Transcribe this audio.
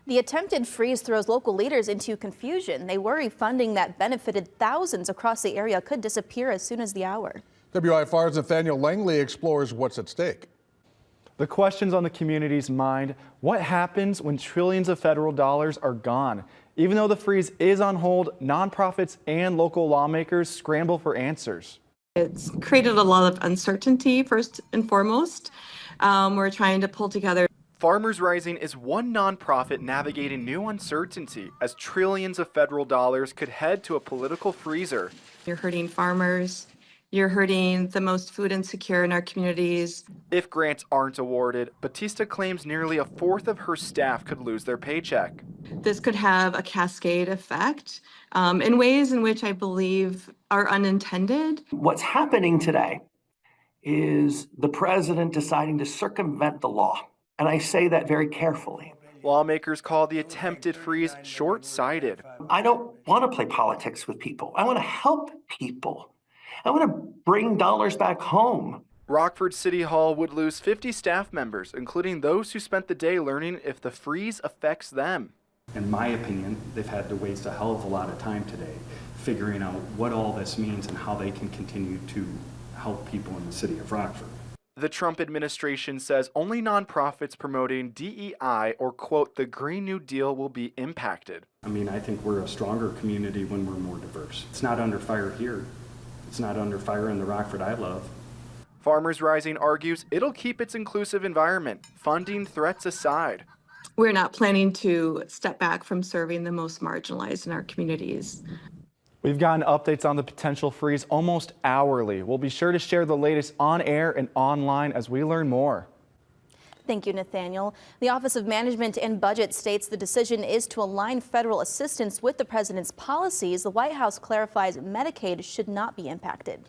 The attempted freeze throws local leaders into confusion. They worry funding that benefited thousands across the area could disappear as soon as the hour. WIFR's Nathaniel Langley explores what's at stake. The questions on the community's mind: what happens when trillions of federal dollars are gone? Even though the freeze is on hold, nonprofits and local lawmakers scramble for answers. It's created a lot of uncertainty, first and foremost. We're trying to pull together. Farmers Rising is one nonprofit navigating new uncertainty as trillions of federal dollars could head to a political freezer. You're hurting farmers. You're hurting the most food insecure in our communities. If grants aren't awarded, Batista claims nearly a fourth of her staff could lose their paycheck. This could have a cascade effect in ways in which I believe are unintended. What's happening today is the president deciding to circumvent the law. And I say that very carefully. Lawmakers call the attempted freeze short-sighted. I don't want to play politics with people. I want to help people. I want to bring dollars back home. Rockford City Hall would lose 50 staff members, including those who spent the day learning if the freeze affects them. In my opinion, they've had to waste a hell of a lot of time today figuring out what all this means and how they can continue to help people in the city of Rockford. The Trump administration says only nonprofits promoting DEI or, quote, the Green New Deal will be impacted. I mean, I think we're a stronger community when we're more diverse. It's not under fire here. It's not under fire in the Rockford I love. Farmers Rising argues it'll keep its inclusive environment, funding threats aside. We're not planning to step back from serving the most marginalized in our communities. We've gotten updates on the potential freeze almost hourly. We'll be sure to share the latest on air and online as we learn more. Thank you, Nathaniel. The Office of Management and Budget states the decision is to align federal assistance with the president's policies. The White House clarifies Medicaid should not be impacted.